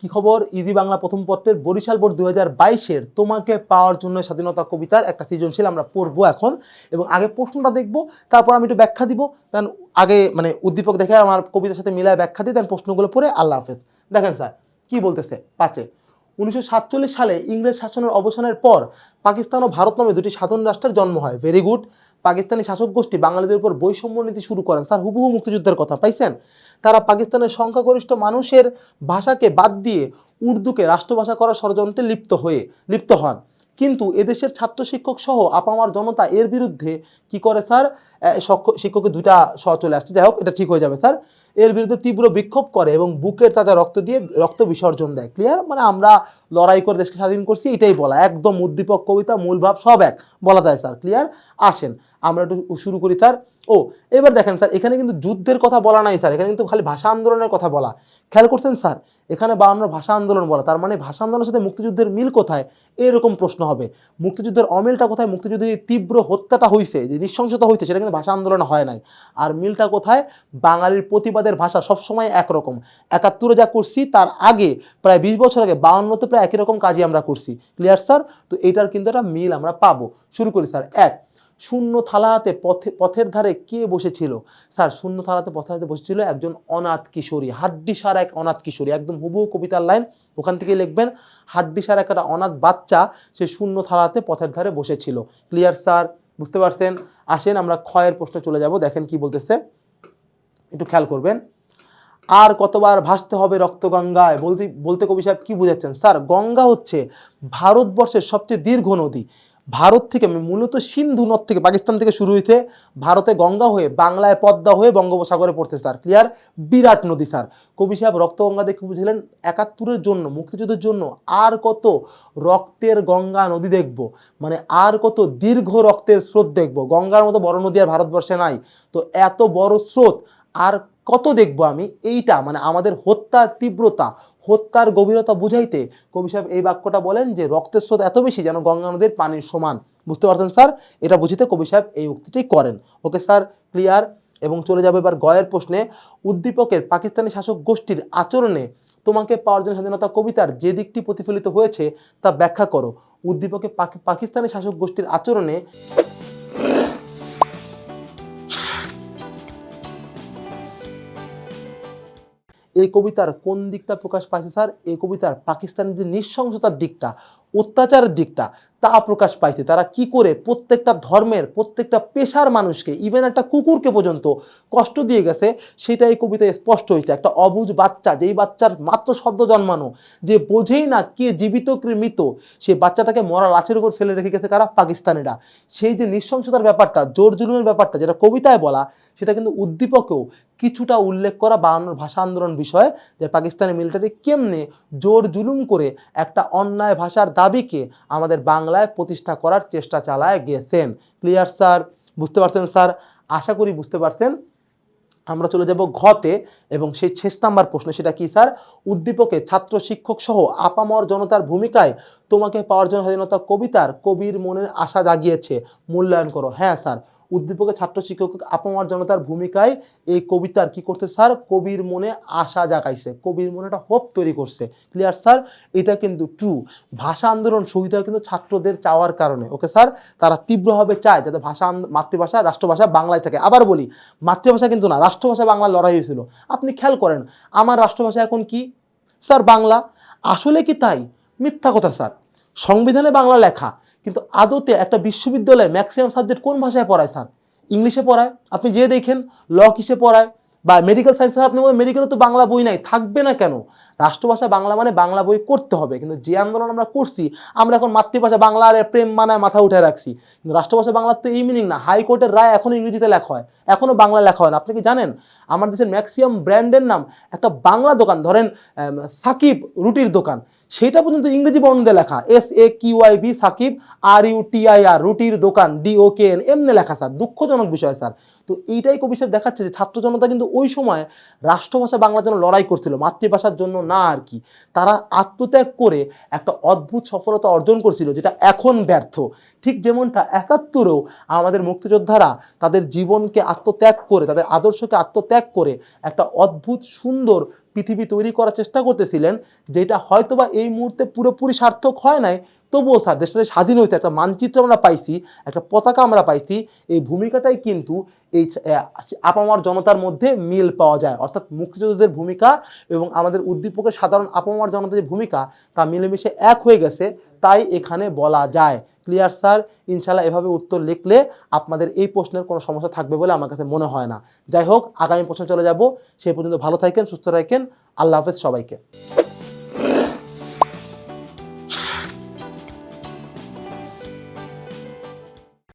কি খবর? ইজি বাংলা প্রথম পত্রের বরিশাল বোর্ড 2022-এর তোমাকে পাওয়ার জন্য স্বাধীনতা কবিতার একটা সৃজনশীল আমরা পড়বো এখন, এবং আগে প্রশ্নটা দেখবো, তারপর আমি একটু ব্যাখ্যা দিব, দেন আগে মানে উদ্দীপক দেখে আমার কবিতার সাথে মিলায় ব্যাখ্যা দিই, দেন প্রশ্নগুলো পড়ে আল্লাহ হাফেজ। দেখেন স্যার কি বলতেছে পাঁচে, 1947 সালে ইংরেজ শাসনের অবসানের পর পাকিস্তান ও ভারত নামে দুটি স্বাধীন রাষ্ট্রের জন্ম হয়। Very good. পাকিস্তানি শাসক গোষ্ঠী বাঙালিদের উপর বৈষম্য নীতি শুরু করেন। স্যার হুবহু মুক্তিযুদ্ধের কথা পাইছেন। তারা পাকিস্তানের সংখ্যাগরিষ্ঠ মানুষের ভাষাকে বাদ দিয়ে উর্দুকে রাষ্ট্রভাষা করার ষড়যন্ত্রে লিপ্ত হন। কিন্তু এদেশের ছাত্র শিক্ষক সহ আপামার জনতা এর বিরুদ্ধে কি করে স্যার? শিক্ষকের দুইটা চলে আসছে, যাই হোক এটা ঠিক হয়ে যাবে স্যার। এর বিরুদ্ধে তীব্র বিক্ষোভ করে এবং বুকের তাজা রক্ত দিয়ে রক্ত বিসর্জন দেয়। ক্লিয়ার? মানে আমরা লড়াই করে দেশকে স্বাধীন করছি, এটাই বলা। একদম উদ্দীপক কবিতা, মূল ভাব সব এক বলা যায় স্যার। ক্লিয়ার? আসেন আমরা একটু শুরু করি স্যার। এবার দেখেন স্যার, এখানে কিন্তু যুদ্ধের কথা বলা নাই স্যার, এখানে কিন্তু খালি ভাষা আন্দোলনের কথা বলা। খেয়াল করছেন স্যার? এখানে 52 ভাষা আন্দোলন বলা, তার মানে ভাষা আন্দোলনের সাথে মুক্তিযুদ্ধের মিল কোথায়? এরকম প্রশ্ন হবে। মুক্তিযুদ্ধের অমিলটা কোথায়? মুক্তিযুদ্ধে তীব্র হত্যাটা হয়েছে, যে নৃশংসতা হয়েছে, সেটা কিন্তু ভাষা আন্দোলন হয় নাই। আর মিলটা কোথায়? বাঙালির প্রতিবাদের ভাষা সবসময় একরকম। 71-এ যা করছি তার আগে প্রায় 20 বছর আগে 52-তে প্রায় একই রকম কাজই আমরা করছি। Clear sir? তো এইটার কিন্তু একটা মিল আমরা পাবো। শুরু করি স্যার। এক, শূন্য থালা হাতে পথের ধারে কে বসেছিল? স্যার শূন্য থালাতে পথের হাতে বসেছিল একজন অনাথ কিশোরী, হাড্ডিসার এক অনাথ কিশোরী, একদম হুবহু কবিতার লাইন, ওখান থেকে লিখবেন। হাড্ডিসার একটা অনাথ বাচ্চা, সে শূন্য থালাতে পথের ধারে বসেছিল। Clear sir? বুঝতে পারছেন? আসেন আমরা ক্ষয়ের প্রশ্নে চলে যাব। দেখেন কি বলতেছে, একটু খেয়াল করবেন। আর কতবার ভাসতে হবে রক্ত গঙ্গায়, বলতে বলতে কবি সাহেব কি বুঝাচ্ছেন? স্যার গঙ্গা হচ্ছে ভারতবর্ষের সবচেয়ে দীর্ঘ নদী। ভারত থেকে মূলত সিন্ধু নদ থেকে, পাকিস্তান থেকে শুরু হয়েছে, ভারতে গঙ্গা হয়ে বাংলায় পদ্মা হয়ে বঙ্গোপসাগরে পড়ছে স্যার। ক্লিয়ার? বিরাট নদী স্যার। কবি সাহেব রক্ত গঙ্গা দেখে বুঝলেন 71-এর জন্য, মুক্তিযুদ্ধের জন্য আর কত রক্তের গঙ্গা নদী দেখব, মানে আর কত দীর্ঘ রক্তের স্রোত দেখব। গঙ্গার মতো বড় নদী আর ভারতবর্ষে নাই, তো এত বড় স্রোত আর কত দেখবো আমি? এইটা মানে আমাদের হত্যার তীব্রতা, হত্যার গভীরতা বুঝাইতে কবি সাহেব এই বাক্যটা বলেন যে রক্তের স্রোত এত বেশি যেন গঙ্গা নদীর পানির সমান। বুঝতে পারছেন স্যার? এটা বুঝিতে কবি সাহেব এই উক্তিটি করেন। Okay sir, clear? এবং চলে যাবে এবার গয়ের প্রশ্নে। উদ্দীপকের পাকিস্তানি শাসক গোষ্ঠীর আচরণে তোমাকে পাওয়ার জন্য স্বাধীনতা কবিতার যে দিকটি প্রতিফলিত হয়েছে তা ব্যাখ্যা করো। উদ্দীপকে পাকিস্তানি শাসক গোষ্ঠীর আচরণে এই কবিতার কোন দিকটা প্রকাশ পাইছে স্যার? এই কবিতার পাকিস্তানের যে নৃশংসতার দিকটা, অত্যাচারের দিকটা, তা প্রকাশ পাইছে। তারা কি করে প্রত্যেকটা ধর্মের, প্রত্যেকটা পেশার মানুষকে, ইভেন একটা কুকুরকে পর্যন্ত কষ্ট দিয়ে গেছে, সেটা এই কবিতায় স্পষ্ট হয়েছে। একটা অবুঝ বাচ্চা, যেই বাচ্চার মাত্র সদ্য জন্মানো, যে বোঝেই না কে জীবিত কে মৃত, সেই বাচ্চাটাকে মরা লাশের উপর ফেলে রেখে গেছে কারা? পাকিস্তানিরা। সেই যে নৃশংসতার ব্যাপারটা, জোর জুলুমের ব্যাপারটা যেটা কবিতায় বলা, সেটা কিন্তু উদ্দীপকেও কিছুটা উল্লেখ করা 52 ভাষা আন্দোলন বিষয়ে, যে পাকিস্তানি মিলিটারি কেমনে জোর জুলুম করে একটা অন্যায় ভাষার দাবিকে আমাদের বাংলায় প্রতিষ্ঠা করার চেষ্টা চালায় গেছেন। Clear sir? বুঝতে পারছেন স্যার? আশা করি বুঝতে পারছেন। আমরা চলে যাব ঘতে, এবং সেই 6 নাম্বার প্রশ্ন, সেটা কি স্যার? উদ্দীপকে ছাত্র শিক্ষক সহ আপামর জনতার ভূমিকায় তোমাকে পাওয়ার জন্য স্বাধীনতা কবিতার কবির মনের আশা জাগিয়েছে, মূল্যায়ন করো। হ্যাঁ স্যার, উদ্দীপকে ছাত্র শিক্ষক আপামর জনতার ভূমিকায় এই কবিতার কি করছে স্যার? কবির মনে আশা জাগাইছে, কবির মনে একটা হোপ তৈরি করছে। Clear sir? এটা কিন্তু ট্রু। ভাষা আন্দোলন শহীদ হয় কিন্তু ছাত্রদের চাওয়ার কারণে। Okay sir? তারা তীব্রভাবে চায় যাতে মাতৃভাষা, রাষ্ট্রভাষা বাংলায় থাকে। আবার বলি, মাতৃভাষা কিন্তু না, রাষ্ট্রভাষা বাংলা লড়াই হয়েছিল। আপনি খেয়াল করেন, আমার রাষ্ট্রভাষা এখন কি স্যার? বাংলা। আসলে কি তাই? মিথ্যা কথা স্যার। সংবিধানে বাংলা লেখা, কিন্তু আদতে একটা বিশ্ববিদ্যালয়ে ম্যাক্সিমাম সাবজেক্ট কোন ভাষায় পড়ায় স্যার? ইংলিশে পড়ায়। আপনি যে দেখেন ল কিসে পড়ায়, বা মেডিকেল সায়েন্সে আপনি বলেন মেডিকেলে তো বাংলা বই নাই, থাকবে না কেন? রাষ্ট্রভাষা বাংলা মানে বাংলা বই করতে হবে। কিন্তু যে আন্দোলন আমরা করছি, আমরা এখন মাতৃভাষা বাংলা আর প্রেম মানায় মাথা উঠে রাখছি, কিন্তু রাষ্ট্রভাষা বাংলার তো এই মিনিং না। হাইকোর্টের রায় এখনো ইংরেজিতে লেখা হয়, এখনো বাংলা লেখা হয় না। আপনি কি জানেন আমার দেশের ম্যাক্সিমাম ব্র্যান্ডের নাম একটা বাংলা দোকান, ধরেন সাকিব রুটির দোকান, সেইটা পর্যন্ত ইংরেজি বর্ণে লেখা, SAQIB সাকিব, RUTIR রুটির দোকান, DOKN এমনি লেখা স্যার। দুঃখজনক বিষয় স্যার। তো এইটাই কবি সাহেব দেখাচ্ছে যে ছাত্র জনতা কিন্তু ওই সময় রাষ্ট্রভাষা বাংলার জন্য লড়াই করছিল, মাতৃভাষার জন্য না আর কি। তারা আত্মত্যাগ করে একটা অদ্ভুত সফলতা অর্জন করছিল, যেটা এখন ব্যর্থ। ঠিক যেমনটা 71-এও আমাদের মুক্তিযোদ্ধারা তাদের জীবনকে আত্মত্যাগ করে, তাদের আদর্শকে আত্মত্যাগ করে একটা অদ্ভুত সুন্দর পৃথিবী তৈরি করার চেষ্টা করতেছিলেন, যেটা হয়তোবা এই মুহূর্তে পুরোপুরি সার্থক হয় নাই, তবুও স্যার দেশটা যে স্বাধীন হয়েছে, একটা মানচিত্র আমরা পাইছি, একটা পতাকা আমরা পাইছি, এই ভূমিকাটাই কিন্তু এই আপামর জনতার মধ্যে মিল পাওয়া যায়। অর্থাৎ মুক্তিযোদ্ধাদের ভূমিকা এবং আমাদের উদ্দীপকের সাধারণ আপামর জনতার যে ভূমিকা, তা মিলেমিশে এক হয়ে গেছে, তাই এখানে বলা যায়। Clear sir? ইনশাল্লাহ এভাবে উত্তর লিখলে আপনাদের এই প্রশ্নের কোনো সমস্যা থাকবে বলে আমার কাছে মনে হয় না। যাই হোক, আগামী প্রশ্নে চলে যাব। সেই পর্যন্ত ভালো থাকেন, সুস্থ থাকেন। আল্লাহ হাফেজ সবাইকে।